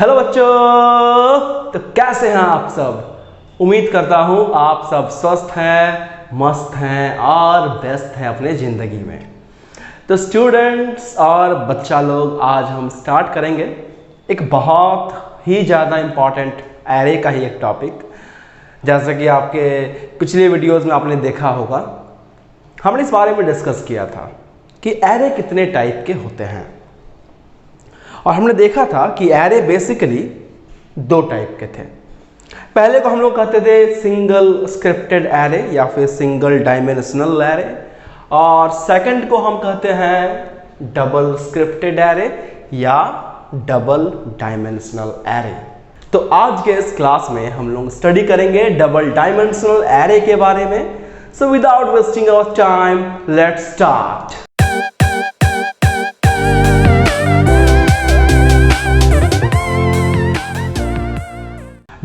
Hello बच्चों, तो कैसे हैं आप सब। उम्मीद करता हूं आप सब स्वस्थ हैं, मस्त हैं और बेस्ट हैं अपने ज़िंदगी में। तो स्टूडेंट्स और बच्चा लोग, आज हम स्टार्ट करेंगे एक बहुत ही ज़्यादा इम्पॉर्टेंट एरे का ही एक टॉपिक। जैसा कि आपके पिछले वीडियोज़ में आपने देखा होगा, हमने इस बारे में डिस्कस किया था कि एरे कितने टाइप के होते हैं। और हमने देखा था कि एरे बेसिकली दो टाइप के थे। पहले को हम लोग कहते थे सिंगल स्क्रिप्टेड एरे या फिर सिंगल डायमेंशनल एरे, और सेकंड को हम कहते हैं डबल स्क्रिप्टेड एरे या डबल डायमेंशनल एरे। तो आज के इस क्लास में हम लोग स्टडी करेंगे डबल डायमेंशनल एरे के बारे में। So without wasting our time, let's start.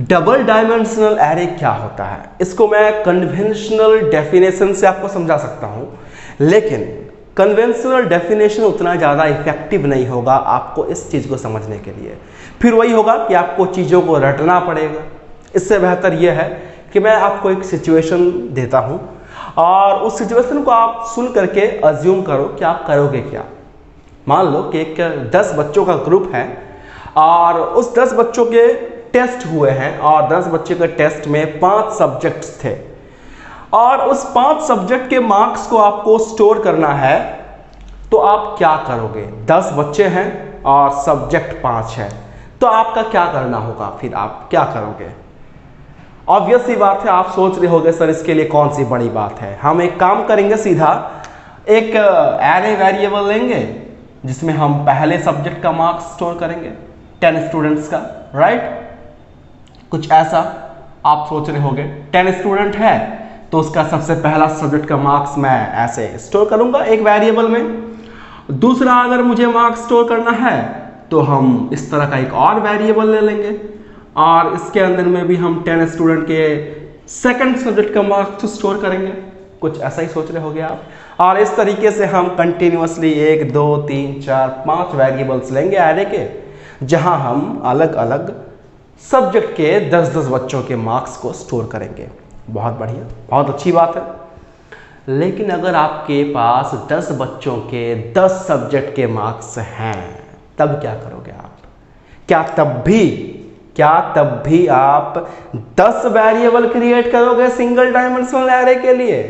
Double dimensional array क्या होता है, इसको मैं कन्वेंशनल डेफिनेशन से आपको समझा सकता हूं, लेकिन कन्वेंशनल डेफिनेशन उतना ज़्यादा इफेक्टिव नहीं होगा आपको इस चीज़ को समझने के लिए। फिर वही होगा कि आपको चीज़ों को रटना पड़ेगा। इससे बेहतर यह है कि मैं आपको एक सिचुएशन देता हूं और उस सिचुएशन को आप सुन करके अज्यूम करो कि आप करोगे क्या। मान लो कि एक 10 बच्चों का ग्रुप है और उस 10 बच्चों के टेस्ट हुए हैं और 10 बच्चे के टेस्ट में 5 सब्जेक्ट्स थे और उस 5 सब्जेक्ट के मार्क्स को आपको स्टोर करना है। तो आप क्या करोगे? 10 बच्चे हैं और सब्जेक्ट 5 है, तो आपका क्या करना होगा? फिर आप क्या करोगे? ऑब्वियस सी बात है, आप सोच रहे होंगे सर इसके लिए कौन सी बड़ी बात है। हम एक काम करेंगे, सीधा एक एरे वेरिएबल लेंगे जिसमें हम पहले सब्जेक्ट का मार्क्स स्टोर करेंगे 10 स्टूडेंट्स का, राइट। कुछ ऐसा आप सोच रहे होंगे, 10 स्टूडेंट है तो उसका सबसे पहला सब्जेक्ट का मार्क्स मैं ऐसे स्टोर करूंगा एक वेरिएबल में। दूसरा, अगर मुझे मार्क्स स्टोर करना है तो हम इस तरह का एक और वेरिएबल ले लेंगे और इसके अंदर में भी हम 10 स्टूडेंट के सेकंड सब्जेक्ट का मार्क्स स्टोर करेंगे। कुछ ऐसा ही सोच रहे होंगे आप। और इस तरीके से हम कंटिन्यूअसली 1 2 3 4 5 वेरिएबल्स लेंगे एरे के, जहां हम अलग अलग सब्जेक्ट के 10-10 बच्चों के मार्क्स को स्टोर करेंगे। बहुत बढ़िया, बहुत अच्छी बात है। लेकिन अगर आपके पास 10 बच्चों के 10 सब्जेक्ट के मार्क्स हैं, तब क्या करोगे आप? क्या तब भी आप 10 वेरिएबल क्रिएट करोगे सिंगल डायमेंशनल एरे के लिए?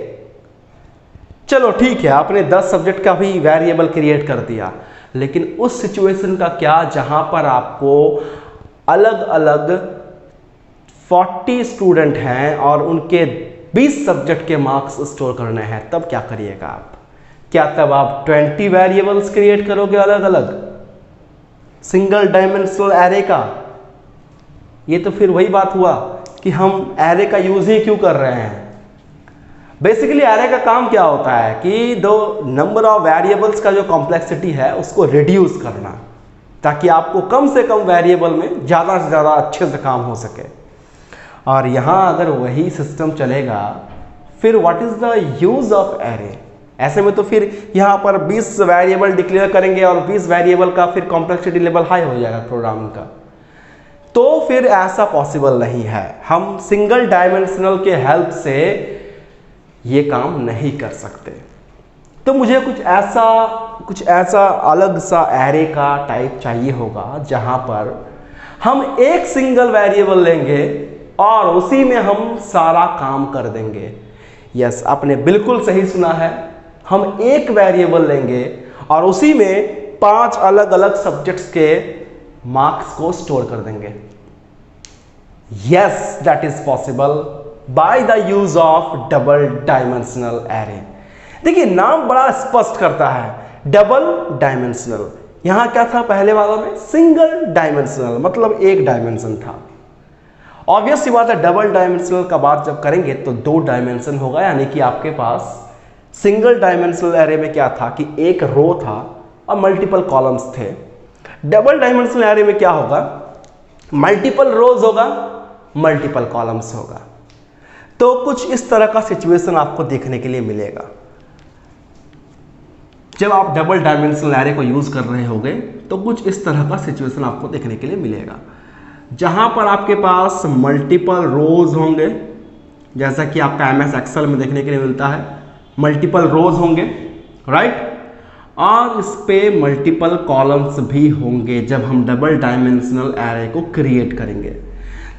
चलो ठीक है, आपने 10 सब्जेक्ट का भी वेरिएबल क्रिएट कर दिया, लेकिन उस सिचुएशन का क्या जहां पर आपको अलग अलग 40 स्टूडेंट हैं और उनके 20 सब्जेक्ट के मार्क्स स्टोर करने हैं? तब क्या करिएगा आप? क्या तब आप 20 वेरिएबल्स क्रिएट करोगे अलग अलग सिंगल डायमेंशनल एरे का? ये तो फिर वही बात हुआ कि हम एरे का यूज ही क्यों कर रहे हैं। बेसिकली एरे का काम क्या होता है कि दो नंबर ऑफ वेरिएबल्स का जो कॉम्प्लेक्सिटी है उसको रिड्यूस करना, ताकि आपको कम से कम वेरिएबल में ज़्यादा से ज़्यादा अच्छे से काम हो सके। और यहाँ अगर वही सिस्टम चलेगा, फिर what is the use of array? ऐसे में तो फिर यहाँ पर 20 वेरिएबल डिक्लेयर करेंगे और 20 वेरिएबल का फिर कॉम्प्लेक्सिटी लेवल हाई हो जाएगा प्रोग्रामिंग का। तो फिर ऐसा पॉसिबल नहीं है। हम सिंगल डायमेंशनल के हेल्प से ये काम नहीं कर सकते। तो मुझे कुछ ऐसा अलग सा एरे का टाइप चाहिए होगा जहां पर हम एक सिंगल वेरिएबल लेंगे और उसी में हम सारा काम कर देंगे। यस, आपने बिल्कुल सही सुना है। हम एक वेरिएबल लेंगे और उसी में 5 अलग अलग सब्जेक्ट्स के मार्क्स को स्टोर कर देंगे। Yes, that is possible by the use of double dimensional array. देखिए, नाम बड़ा स्पष्ट करता है, डबल डायमेंशनल। यहां क्या था पहले वाला में? सिंगल डायमेंशनल, मतलब एक डायमेंशन था। ऑब्वियस सी बात है, डबल डायमेंशनल का बात जब करेंगे तो 2 डायमेंशन होगा, यानी कि आपके पास सिंगल डायमेंशनल एरे में क्या था कि एक रो था और मल्टीपल कॉलम्स थे। डबल डायमेंशनल एरे में क्या होगा? मल्टीपल रोज होगा, मल्टीपल कॉलम्स होगा। तो कुछ इस तरह का सिचुएशन आपको देखने के लिए मिलेगा जब आप डबल डायमेंशनल एरे को यूज कर रहे होंगे। तो कुछ इस तरह का सिचुएशन आपको देखने के लिए मिलेगा। जहां पर आपके पास मल्टीपल रोज होंगे, जैसा कि आपका MS एक्सेल में देखने के लिए मिलता है, मल्टीपल रोज होंगे, राइट। और इस पे मल्टीपल कॉलम्स भी होंगे जब हम डबल डायमेंशनल एरे को क्रिएट करेंगे।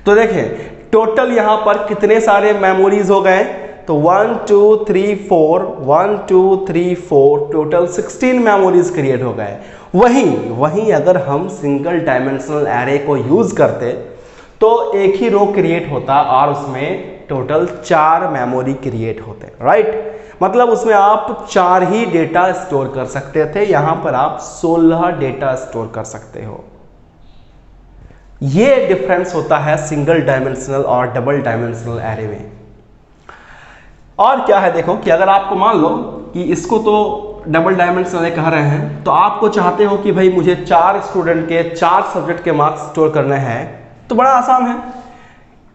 तो देखें टोटल यहां पर कितने सारे मेमोरीज हो गए, तो 1 2 3 4 1 2 3 4 टोटल 16 मेमोरीज क्रिएट हो गए। वहीं अगर हम सिंगल डायमेंशनल एरे को यूज करते तो एक ही रो क्रिएट होता और उसमें टोटल 4 मेमोरी क्रिएट होते, राइट। मतलब उसमें आप 4 ही डेटा स्टोर कर सकते थे, यहां पर आप 16 डेटा स्टोर कर सकते हो। ये डिफरेंस होता है सिंगल डायमेंशनल और डबल डायमेंशनल एरे में। और क्या है देखो कि अगर आपको मान लो कि इसको तो डबल डायमेंशनल एरे कह रहे हैं, तो आपको चाहते हो कि भाई मुझे 4 स्टूडेंट के 4 सब्जेक्ट के मार्क्स स्टोर करने हैं, तो बड़ा आसान है।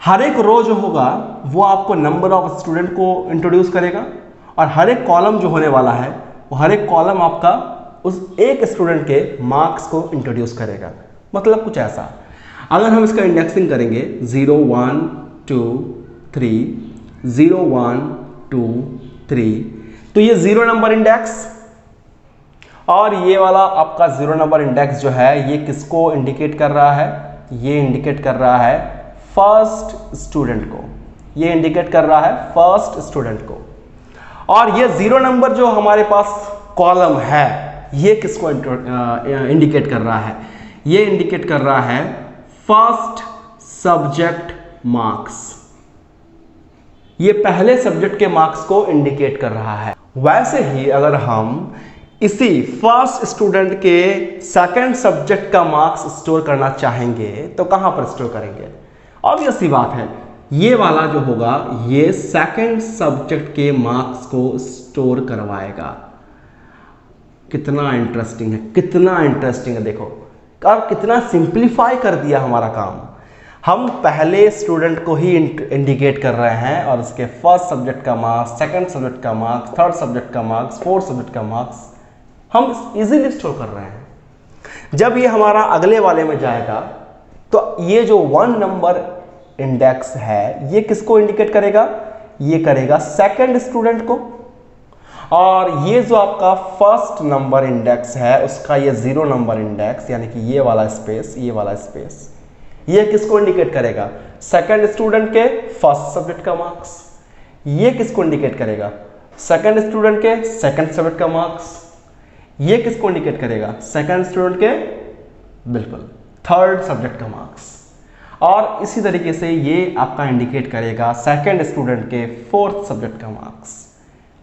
हर एक रो जो होगा वो आपको नंबर ऑफ स्टूडेंट को इंट्रोड्यूस करेगा और हर एक कॉलम जो होने वाला है वो हर एक कॉलम आपका उस एक स्टूडेंट के मार्क्स को इंट्रोड्यूस करेगा। मतलब कुछ ऐसा, अगर हम इसका इंडेक्सिंग करेंगे 0 1 2 3 0 1 2 3, तो ये 0 नंबर इंडेक्स और ये वाला आपका 0 नंबर इंडेक्स जो है ये किसको इंडिकेट कर रहा है, ये इंडिकेट कर रहा है फर्स्ट स्टूडेंट को, ये इंडिकेट कर रहा है फर्स्ट स्टूडेंट को। और ये 0 नंबर जो हमारे पास कॉलम है ये किसको इंडिकेट कर रहा है, ये इंडिकेट कर रहा है फर्स्ट सब्जेक्ट मार्क्स, ये पहले सब्जेक्ट के मार्क्स को इंडिकेट कर रहा है। वैसे ही अगर हम इसी फर्स्ट स्टूडेंट के सेकंड सब्जेक्ट का मार्क्स स्टोर करना चाहेंगे तो कहां पर स्टोर करेंगे, ऑब्वियस सी बात है ये वाला जो होगा ये सेकंड सब्जेक्ट के मार्क्स को स्टोर करवाएगा। कितना इंटरेस्टिंग है, कितना इंटरेस्टिंग है, देखो और कितना सिंप्लीफाई कर दिया हमारा काम। हम पहले स्टूडेंट को ही इंडिकेट कर रहे हैं और उसके फर्स्ट सब्जेक्ट का मार्क्स, सेकंड सब्जेक्ट का मार्क्स, थर्ड सब्जेक्ट का मार्क्स, फोर्थ सब्जेक्ट का मार्क्स हम इजीली स्टोर कर रहे हैं। जब ये हमारा अगले वाले में जाएगा तो ये जो 1 नंबर इंडेक्स है ये किसको इंडिकेट करेगा, ये करेगा सेकंड स्टूडेंट को। और ये जो आपका फर्स्ट नंबर इंडेक्स है उसका ये 0 नंबर इंडेक्स यानी कि ये वाला स्पेस, ये वाला स्पेस ये किसको इंडिकेट करेगा, सेकंड स्टूडेंट के फर्स्ट सब्जेक्ट का मार्क्स। ये किसको इंडिकेट करेगा, सेकंड स्टूडेंट के सेकंड सब्जेक्ट का मार्क्स। ये किसको इंडिकेट करेगा, सेकंड स्टूडेंट के बिल्कुल थर्ड सब्जेक्ट का मार्क्स। और इसी तरीके से ये आपका इंडिकेट करेगा सेकंड स्टूडेंट के फोर्थ सब्जेक्ट का मार्क्स।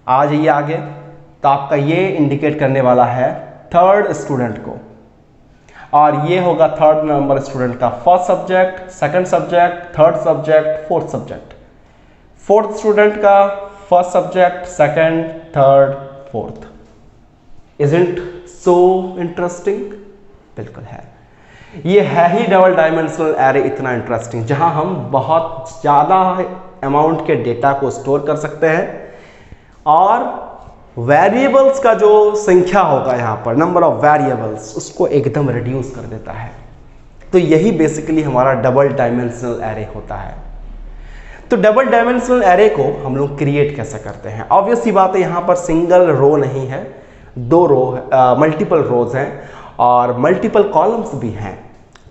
आ जाइए आगे, तो आपका ये इंडिकेट करने वाला है थर्ड स्टूडेंट को और ये होगा थर्ड नंबर स्टूडेंट का first subject, second subject, third subject, fourth subject. Fourth student का first subject, second, third, fourth. Isn't so interesting, बिल्कुल है। ये है ही डबल डायमेंशनल एरे इतना इंटरेस्टिंग जहां हम बहुत ज़्यादा अमाउंट के डेटा को स्टोर कर सकते हैं और वेरिएबल्स का जो संख्या होगा यहाँ पर नंबर ऑफ वेरिएबल्स उसको एकदम रिड्यूस कर देता है। तो यही बेसिकली हमारा डबल डायमेंशनल एरे होता है। तो डबल डायमेंशनल एरे को हम लोग क्रिएट कैसे करते हैं, ऑब्वियस सी बात है यहाँ पर सिंगल रो नहीं है, 2 रो मल्टीपल रोज हैं और मल्टीपल कॉलम्स भी हैं।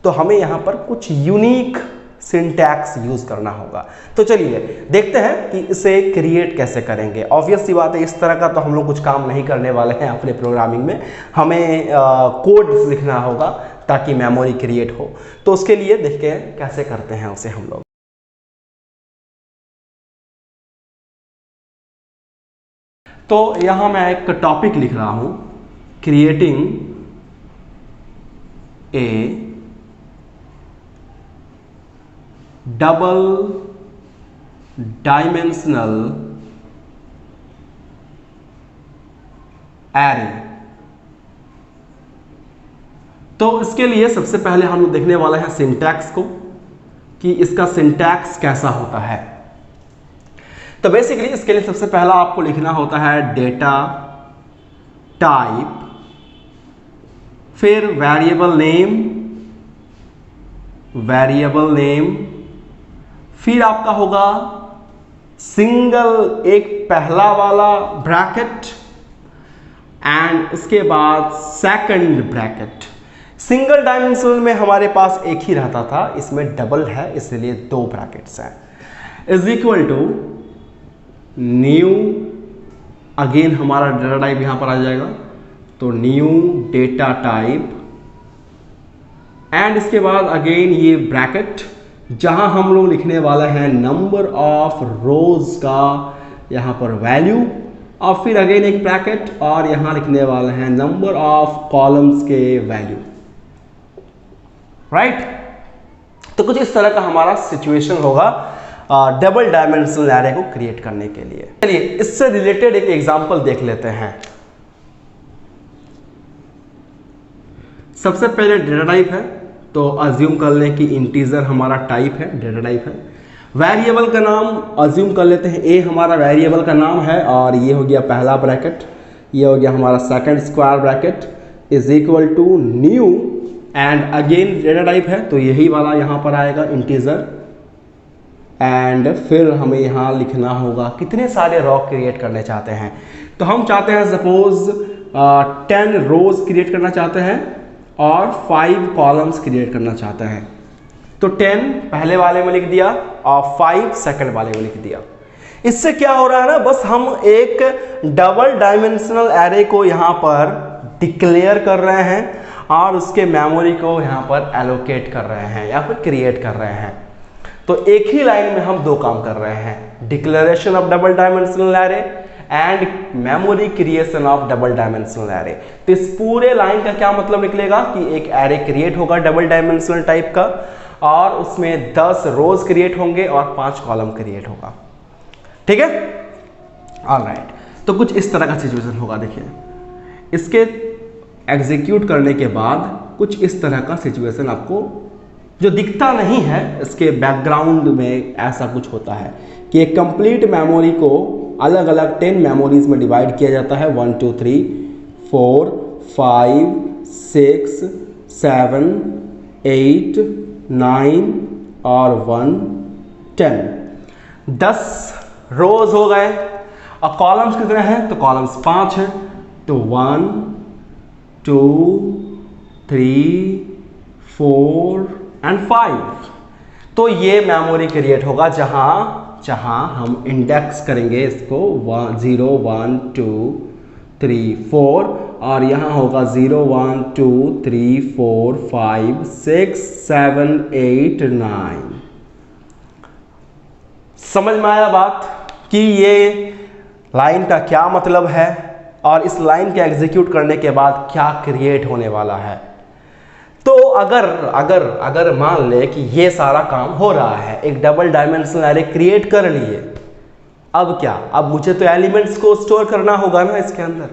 तो हमें यहाँ पर कुछ यूनिक सिंटैक्स यूज करना होगा। तो चलिए देखते हैं कि इसे क्रिएट कैसे करेंगे। ऑब्वियस सी बात है इस तरह का तो हम लोग कुछ काम नहीं करने वाले हैं अपने प्रोग्रामिंग में, हमें कोड लिखना होगा ताकि मेमोरी क्रिएट हो। तो उसके लिए देखते हैं कैसे करते हैं उसे हम लोग। तो यहाँ मैं एक टॉपिक लिख रहा हूँ, creating A double dimensional array. तो इसके लिए सबसे पहले हम लोग देखने वाले हैं सिंटैक्स को कि इसका सिंटैक्स कैसा होता है। तो बेसिकली इसके लिए सबसे पहला आपको लिखना होता है डेटा टाइप, फिर वेरिएबल नेम, वेरिएबल नेम, फिर आपका होगा सिंगल एक पहला वाला ब्रैकेट एंड उसके बाद सेकंड ब्रैकेट। सिंगल डायमेंशनल में हमारे पास एक ही रहता था, इसमें डबल है इसलिए 2 ब्रैकेट्स हैं। Is equal to new, again हमारा डेटा टाइप यहां पर आ जाएगा, तो न्यू डेटा टाइप एंड इसके बाद अगेन ये ब्रैकेट जहां हम लोग लिखने वाला है नंबर ऑफ रोज का यहां पर वैल्यू, और फिर अगेन एक ब्रैकेट और यहां लिखने वाला है नंबर ऑफ कॉलम्स के वैल्यू, राइट। तो कुछ इस तरह का हमारा सिचुएशन होगा डबल डायमेंशनल एरे को क्रिएट करने के लिए। चलिए इससे रिलेटेड एक एग्जांपल देख लेते हैं। सबसे पहले डेटा टाइप है, तो अज्यूम कर लें कि इंटीजर हमारा टाइप है, डेटा टाइप है। वेरिएबल का नाम अज्यूम कर लेते हैं, ए हमारा वेरिएबल का नाम है, और ये हो गया पहला ब्रैकेट, ये हो गया हमारा second square bracket, is equal to new and again data type है, तो यही वाला यहाँ पर आएगा इंटीजर, एंड फिर हमें यहाँ लिखना होगा कितने सारे रॉ क्रिएट करने चाहते हैं। तो हम चाहते हैं सपोज 10 रोज क्रिएट करना चाहते हैं और 5 कॉलम्स क्रिएट करना चाहते हैं, तो 10 पहले वाले में लिख दिया और 5 सेकंड वाले में लिख दिया। इससे क्या हो रहा है ना, बस हम एक डबल डायमेंशनल एरे को यहाँ पर डिक्लेयर कर रहे हैं और उसके मेमोरी को यहाँ पर एलोकेट कर रहे हैं या फिर क्रिएट कर रहे हैं। तो एक ही लाइन में हम 2 काम कर रहे हैं, declaration of double dimensional array and memory creation of double dimensional array. तो इस पूरे लाइन का क्या मतलब निकलेगा कि एक एरे क्रिएट होगा डबल डायमेंशनल टाइप का, और उसमें 10 रोज क्रिएट होंगे और 5 कॉलम क्रिएट होगा, ठीक है, ऑलराइट। तो कुछ इस तरह का सिचुएशन होगा। देखिए इसके एग्जीक्यूट करने के बाद कुछ इस तरह का सिचुएशन आपको जो दिखता नहीं है, इसके बैकग्राउंड में ऐसा कुछ होता है कि एक कंप्लीट मेमोरी को अलग अलग 10 मेमोरीज में डिवाइड किया जाता है, 1 2 3 4 5 6 7 8 9 और 1 10 10 रोज हो गए। और कॉलम्स कितने हैं, तो कॉलम्स 5 हैं, तो 1 2 3 4 एंड 5। तो ये मेमोरी क्रिएट होगा जहां हम इंडेक्स करेंगे इसको 0 1 2 3 4, और यहाँ होगा 0 1 2 3 4 5 6 7 8 9। समझ में आया बात कि ये लाइन का क्या मतलब है और इस लाइन के एग्जीक्यूट करने के बाद क्या क्रिएट होने वाला है। तो अगर मान ले कि ये सारा काम हो रहा है, एक डबल डायमेंशनल एरे क्रिएट कर लिए, अब क्या, अब मुझे तो एलिमेंट्स को स्टोर करना होगा ना इसके अंदर।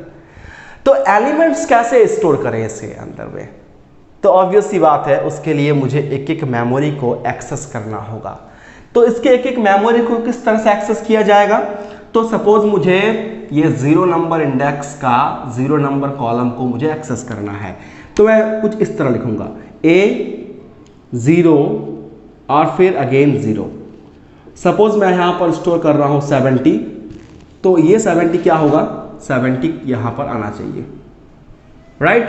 तो एलिमेंट्स कैसे स्टोर करें इसके अंदर में, तो ऑब्वियस सी बात है, उसके लिए मुझे एक एक मेमोरी को एक्सेस करना होगा। तो इसके एक एक मेमोरी को किस तरह से एक्सेस किया जाएगा, तो सपोज मुझे ये 0 नंबर इंडेक्स का 0 नंबर कॉलम को मुझे एक्सेस करना है, तो मैं कुछ इस तरह लिखूंगा A0 और फिर अगेन 0। सपोज मैं यहां पर स्टोर कर रहा हूं 70, तो ये 70 क्या होगा, 70 यहां पर आना चाहिए, राइट।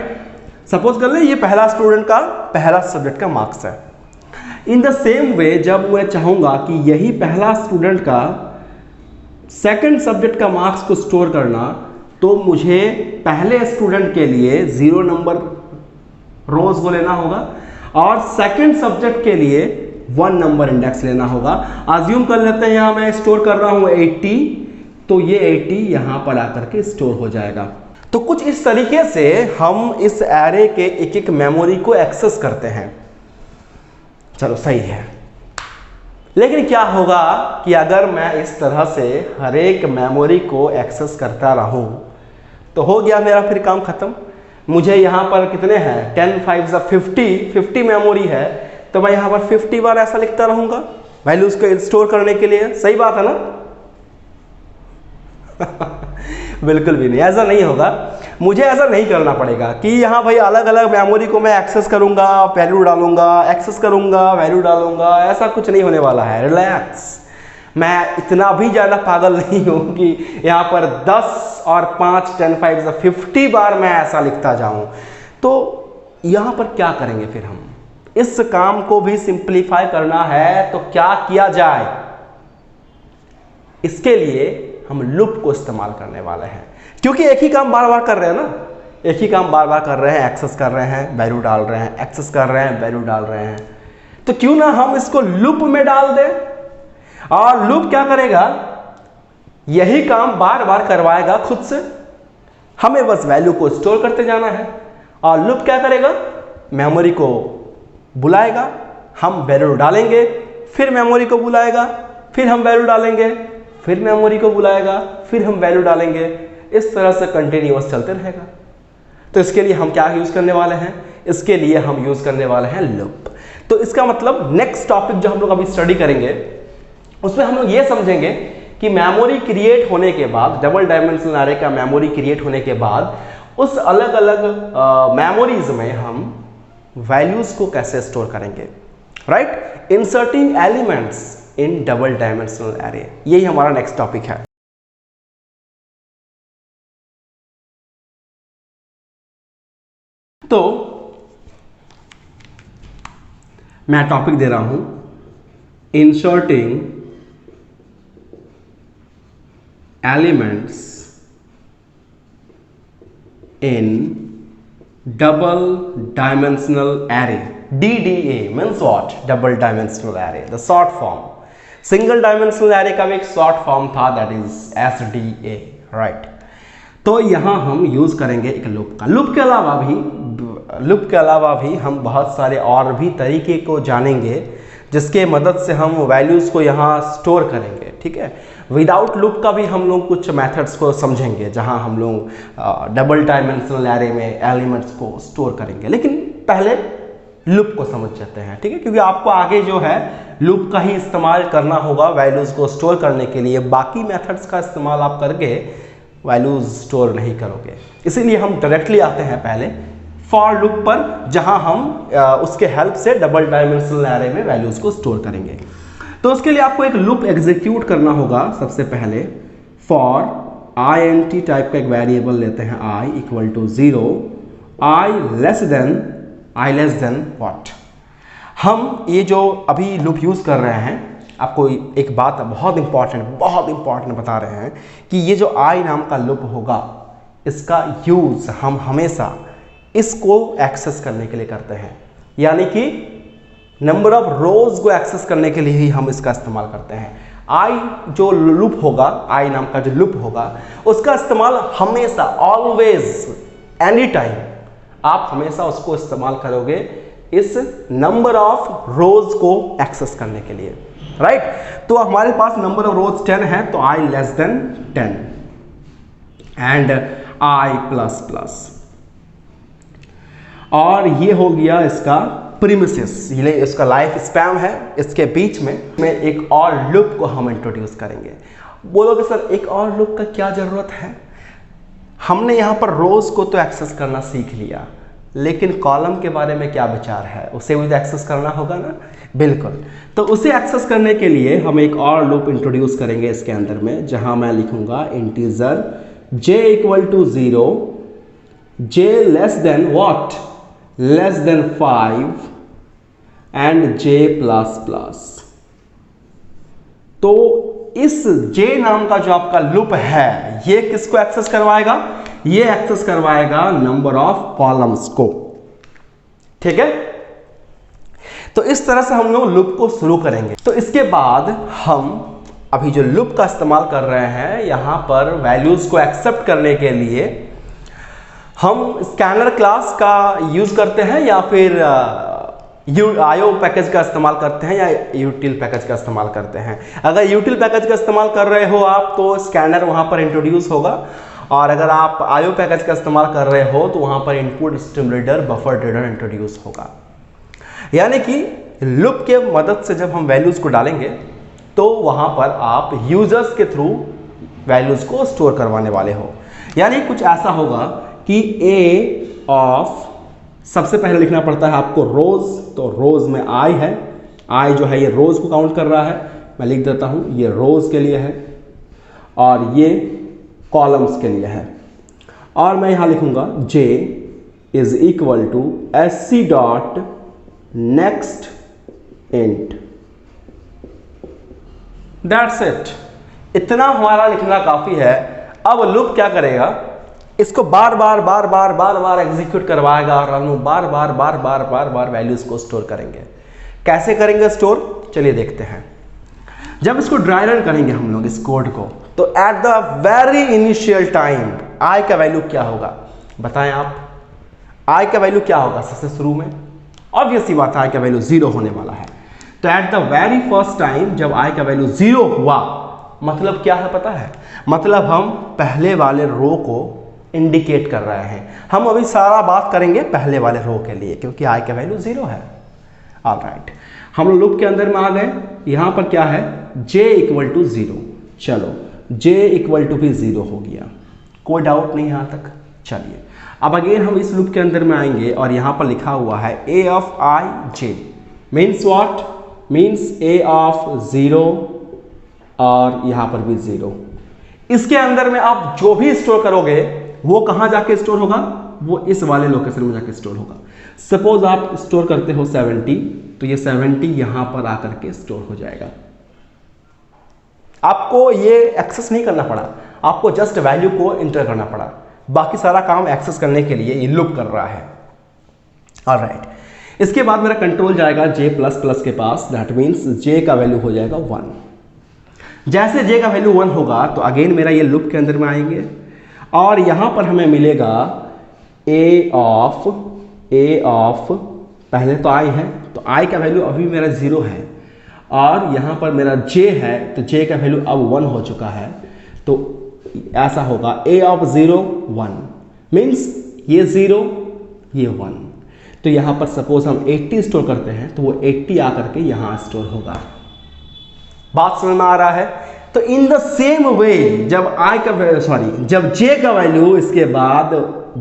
सपोज कर ले ये पहला स्टूडेंट का पहला सब्जेक्ट का मार्क्स है। इन द सेम वे जब मैं चाहूंगा कि यही पहला स्टूडेंट का सेकंड सब्जेक्ट का मार्क्स को स्टोर करना, तो मुझे पहले स्टूडेंट के लिए 0 नंबर रोज को लेना होगा और सेकंड सब्जेक्ट के लिए 1 नंबर इंडेक्स लेना होगा। अज्यूम कर लेते हैं यहां मैं स्टोर कर रहा हूं 80, तो ये 80 यहां पर आकर के स्टोर हो जाएगा। तो कुछ इस तरीके से हम इस एरे के एक एक मेमोरी को एक्सेस करते हैं। चलो सही है, लेकिन क्या होगा कि अगर मैं इस तरह से हर एक मेमोरी को एक्सेस करता रहूं, तो हो गया मेरा फिर काम खत्म। मुझे यहाँ पर कितने हैं 10 5 50 मेमोरी है, तो मैं यहाँ पर 50 बार ऐसा लिखता रहूंगा वैल्यूज को स्टोर करने के लिए। सही बात है ना बिल्कुल भी नहीं, ऐसा नहीं होगा। मुझे ऐसा नहीं करना पड़ेगा कि यहाँ भाई अलग अलग मेमोरी को मैं एक्सेस करूँगा, वैल्यू डालूंगा, एक्सेस करूँगा, वैल्यू डालूंगा, ऐसा कुछ नहीं होने वाला है। रिलैक्स, मैं इतना भी ज़्यादा पागल नहीं हूँ कि यहाँ पर 10 और 5 10 5 50 बार मैं ऐसा लिखता जाऊँ। तो यहाँ पर क्या करेंगे फिर हम, इस काम को भी सिंप्लीफाई करना है तो क्या किया जाए, इसके लिए हम लूप को इस्तेमाल करने वाले हैं। क्योंकि एक ही काम बार बार कर रहे हैं ना, एक ही काम बार बार कर रहे हैं, एक्सेस कर रहे हैं, वैल्यू डाल रहे हैं, एक्सेस कर रहे हैं, वैल्यू डाल रहे हैं, तो क्यों ना हम इसको लूप में डाल दें। और लूप क्या करेगा, यही काम बार बार करवाएगा खुद से, हमें बस वैल्यू को स्टोर करते जाना है। और लूप क्या करेगा, मेमोरी को बुलाएगा, हम वैल्यू डालेंगे, फिर मेमोरी को बुलाएगा, फिर हम वैल्यू डालेंगे, फिर मेमोरी को बुलाएगा, फिर हम वैल्यू डालेंगे। इस तरह से कंटिन्यूअस चलते रहेगा। तो इसके लिए हम क्या यूज करने वाले हैं, इसके लिए हम यूज करने वाले हैं लूप। तो इसका मतलब नेक्स्ट टॉपिक जो हम लोग अभी स्टडी करेंगे उसमें हम लोग ये समझेंगे कि मेमोरी क्रिएट होने के बाद, डबल डायमेंशनल एरे का मेमोरी क्रिएट होने के बाद उस अलग अलग मेमोरीज में हम वैल्यूज को कैसे स्टोर करेंगे, right. Inserting elements in double dimensional array, यही हमारा नेक्स्ट टॉपिक है। तो मैं टॉपिक दे रहा हूं, inserting elements in double dimensional array. DDA means what? Double dimensional array, the short form. Single dimensional array का भी एक शॉर्ट फॉर्म था, दैट इज SDA, राइट। तो यहां हम यूज करेंगे एक लूप का। लूप के अलावा भी हम बहुत सारे और भी तरीके को जानेंगे जिसके मदद से हम वैल्यूज को यहाँ स्टोर करेंगे, ठीक है। विदाउट लूप का भी हम लोग कुछ मेथड्स को समझेंगे जहाँ हम लोग डबल डायमेंशनल एरे में एलिमेंट्स को स्टोर करेंगे। लेकिन पहले लूप को समझ जाते हैं, ठीक है, क्योंकि आपको आगे जो है लूप का ही इस्तेमाल करना होगा वैल्यूज को स्टोर करने के लिए। बाकी मेथड्स का इस्तेमाल आप करके वैल्यूज स्टोर नहीं करोगे। इसीलिए हम डायरेक्टली आते हैं पहले फॉर लूप पर, जहां हम उसके हेल्प से डबल डायमेंशनल एरे में वैल्यूज को स्टोर करेंगे। तो उसके लिए आपको एक लूप एग्जीक्यूट करना होगा। सबसे पहले फॉर int टाइप का एक वेरिएबल लेते हैं, i equal to 0, i less than what. हम ये जो अभी लूप यूज कर रहे हैं, आपको एक बात बहुत इंपॉर्टेंट बता रहे हैं कि ये जो i नाम का लूप होगा, इसका यूज हम हमेशा इसको एक्सेस करने के लिए करते हैं, यानी कि नंबर ऑफ रोज को एक्सेस करने के लिए ही हम इसका इस्तेमाल करते हैं। i जो लूप होगा, i नाम का जो लूप होगा, उसका इस्तेमाल हमेशा, ऑलवेज, एनी टाइम आप हमेशा उसको इस्तेमाल करोगे इस नंबर ऑफ रोज को एक्सेस करने के लिए, राइट। तो हमारे पास नंबर ऑफ रोज 10 है, तो i less then 10 and i plus plus. और ये हो गया इसका प्रीमिसेस, ये इसका लाइफ स्पैन है। इसके बीच में एक और लूप को हम इंट्रोड्यूस करेंगे। बोलोगे सर एक और लूप का क्या जरूरत है, हमने यहाँ पर रोज को तो एक्सेस करना सीख लिया, लेकिन कॉलम के बारे में क्या विचार है, उसे भी तो एक्सेस करना होगा ना। बिल्कुल, तो उसे एक्सेस करने के लिए हम एक और लूप इंट्रोड्यूस करेंगे इसके अंदर में, जहां मैं लिखूंगा integer j equal to 0, j less than what, less than 5 and j plus plus. तो इस j नाम का जो आपका लूप है, ये किसको एक्सेस करवाएगा, ये एक्सेस करवाएगा नंबर ऑफ कॉलम्स को, ठीक है। तो इस तरह से हम लोग लूप को शुरू करेंगे। तो इसके बाद हम अभी जो लूप का इस्तेमाल कर रहे हैं, यहां पर वैल्यूज को एक्सेप्ट करने के लिए हम स्कैनर क्लास का यूज करते हैं, या फिर IO पैकेज का इस्तेमाल करते हैं, या util पैकेज का इस्तेमाल करते हैं। अगर util पैकेज का इस्तेमाल कर रहे हो आप, तो स्कैनर वहां पर इंट्रोड्यूस होगा, और अगर आप IO पैकेज का इस्तेमाल कर रहे हो तो वहां पर input stimulator buffer reader introduce होगा। यानी कि लूप के मदद से जब हम वैल्यूज को डालेंगे तो वहां पर आप यूजर्स के थ्रू वैल्यूज को स्टोर करवाने वाले हो। यानी कुछ ऐसा होगा कि ए ऑफ, सबसे पहले लिखना पड़ता है आपको रोज, तो रोज में आई है, आई जो है ये रोज को काउंट कर रहा है, मैं लिख देता हूं ये रोज के लिए है और ये कॉलम्स के लिए है। और मैं यहां लिखूंगा j is equal to SC dot next int, that's it. इतना हमारा लिखना काफी है। अब लूप क्या करेगा, इसको बार बार बार बार बार बार एग्जीक्यूट करवाएगा और हम लोग बार बार बार बार बार बार वैल्यूज को स्टोर करेंगे। कैसे करेंगे स्टोर, चलिए देखते हैं। जब इसको ड्राई रन करेंगे हम लोग इस कोड को, तो at the very initial time I का वैल्यू क्या होगा, बताएं आप। आई का वैल्यू क्या होगा सबसे शुरू में, ऑब्वियस सी बात है आई का वैल्यू 0 होने वाला है। तो at the very first time जब आई का वैल्यू 0 हुआ, मतलब क्या है पता है, मतलब हम पहले वाले रो को इंडिकेट कर रहे हैं। हम अभी सारा बात करेंगे पहले वाले रो के लिए क्योंकि आई का वैल्यू 0 है। ऑलराइट, हम लोग लूप के अंदर में आ गए। यहां पर क्या है, j इक्वल टू 0, चलो j इक्वल टू भी 0 हो गया, कोई डाउट नहीं यहां तक। चलिए अब अगेन हम इस लूप के अंदर में आएंगे और यहां पर लिखा हुआ है a of i j means what, means a of 0 और यहां पर भी 0। इसके अंदर में आप जो भी स्टोर करोगे वो कहां जाके स्टोर होगा, वो इस वाले लोकेशन में जाके स्टोर होगा। सपोज आप स्टोर करते हो 70, तो ये 70 यहां पर आकर के स्टोर हो जाएगा। आपको ये एक्सेस नहीं करना पड़ा, आपको जस्ट वैल्यू को इंटर करना पड़ा, बाकी सारा काम एक्सेस करने के लिए ये लूप कर रहा है। ऑलराइट, इसके बाद मेरा कंट्रोल जाएगा j प्लस प्लस के पास, दैट मीन्स j का वैल्यू हो जाएगा 1। जैसे j का वैल्यू 1 होगा तो अगेन मेरा ये लूप के अंदर में आएंगे और यहां पर हमें मिलेगा a ऑफ पहले तो i है, तो i का वैल्यू अभी मेरा 0 है और यहां पर मेरा j है, तो j का वैल्यू अब 1 हो चुका है। तो ऐसा होगा a ऑफ 0 1 मीन्स ये 0 ये 1। तो यहां पर सपोज हम 80 स्टोर करते हैं तो वो 80 आकर के यहां स्टोर होगा। बात समझ में आ रहा है। तो इन द सेम वे जब जब j का वैल्यू इसके बाद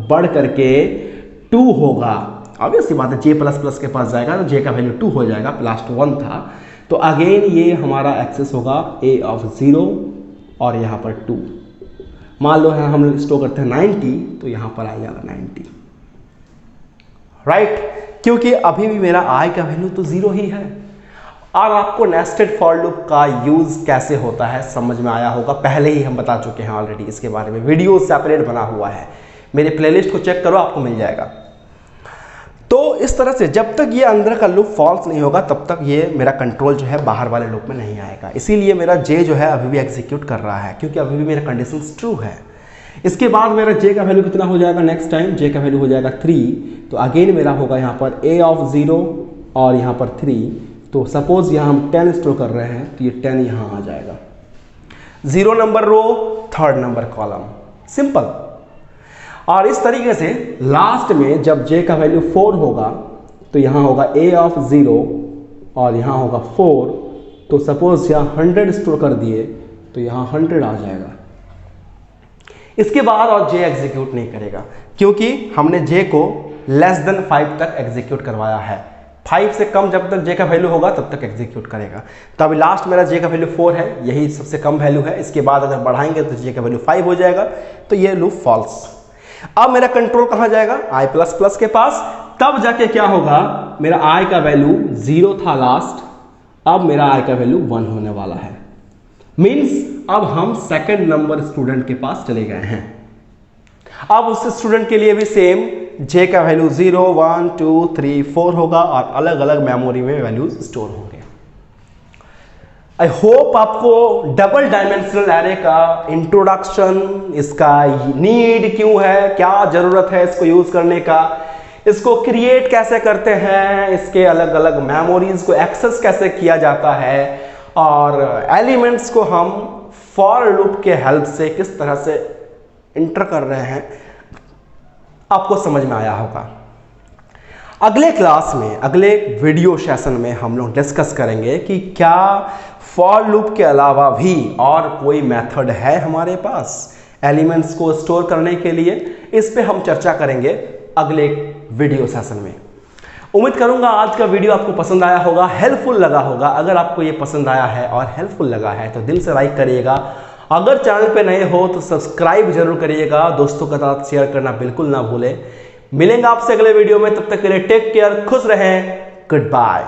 बढ़ करके 2 होगा, ऑब्वियसली बात है j प्लस प्लस के पास जाएगा तो j का वैल्यू 2 हो जाएगा, लास्ट 1 था, तो अगेन ये हमारा एक्सेस होगा a ऑफ 0 और यहाँ पर 2। मान लो है हम स्टोर करते हैं 90, तो यहाँ पर आ जाएगा 90, राइट, क्योंकि अभी भी मेरा i का वैल्यू तो 0 ही है। और आपको नेस्टेड फॉर लूप का यूज कैसे होता है समझ में आया होगा, पहले ही हम बता चुके हैं ऑलरेडी, इसके बारे में वीडियो सेपरेट बना हुआ है, मेरे प्लेलिस्ट को चेक करो आपको मिल जाएगा। तो इस तरह से जब तक ये अंदर का लूप फॉल्स नहीं होगा तब तक ये मेरा कंट्रोल जो है बाहर वाले लूप में नहीं आएगा। इसीलिए मेरा j जो है अभी भी एग्जीक्यूट कर रहा है क्योंकि अभी भी मेरा कंडीशन ट्रू है। इसके बाद मेरा j का वैल्यू कितना हो जाएगा, नेक्स्ट टाइम j का वैल्यू हो जाएगा 3, तो अगेन मेरा होगा यहाँ पर a ऑफ 0 और यहाँ पर 3। तो सपोज यहाँ हम 10 स्टोर कर रहे हैं तो ये 10 यहाँ आ जाएगा, 0 नंबर रो 3rd नंबर कॉलम, सिंपल। और इस तरीके से लास्ट में जब j का वैल्यू 4 होगा तो यहाँ होगा a ऑफ 0 और यहाँ होगा 4, तो सपोज यहाँ 100 स्टोर कर दिए तो यहाँ 100 आ जाएगा। इसके बाद और j एग्जीक्यूट नहीं करेगा क्योंकि हमने j को लेस देन 5 तक एग्जीक्यूट करवाया है। 5 से कम जब तक j का वैल्यू होगा तब तक एग्जीक्यूट करेगा। तो अभी लास्ट मेरा j का वैल्यू 4 है, यही सबसे कम वैल्यू है। इसके बाद अगर बढ़ाएंगे तो j का वैल्यू 5 हो जाएगा, तो ये लूप फॉल्स। अब मेरा कंट्रोल कहां जाएगा, i प्लस प्लस के पास, तब जाके क्या होगा, मेरा i का वैल्यू 0 था लास्ट, अब मेरा i का वैल्यू 1 होने वाला है। मींस अब हम सेकंड नंबर स्टूडेंट के पास चले गए हैं। अब उस स्टूडेंट के लिए भी सेम j का वैल्यू 0 1 2 3 4 होगा और अलग अलग मेमोरी में वैल्यूज स्टोर होंगे। आई होप आपको डबल डायमेंशनल एरे का इंट्रोडक्शन, इसका नीड क्यों है, क्या जरूरत है इसको यूज करने का, इसको क्रिएट कैसे करते हैं, इसके अलग अलग मेमोरीज को एक्सेस कैसे किया जाता है और एलिमेंट्स को हम फॉर लूप के हेल्प से किस तरह से इंटर कर रहे हैं, आपको समझ में आया होगा। अगले क्लास में, अगले वीडियो सेशन में हम लोग डिस्कस करेंगे कि क्या फॉर लूप के अलावा भी और कोई मेथड है हमारे पास, एलिमेंट्स को स्टोर करने के लिए। इस पे हम चर्चा करेंगे अगले वीडियो सेशन में। उम्मीद करूंगा आज का वीडियो आपको पसंद आया होगा, हेल्पफुल लगा होगा। अगर आपको ये पसंद आया है और हेल्पफुल लगा है तो दिल से लाइक करिएगा। अगर चैनल पे नए हो तो सब्सक्राइब जरूर करिएगा, दोस्तों के साथ शेयर करना बिल्कुल ना भूलें। मिलेंगे आपसे अगले वीडियो में, तब तक के लिए टेक केयर, खुश रहें, गुड बाय।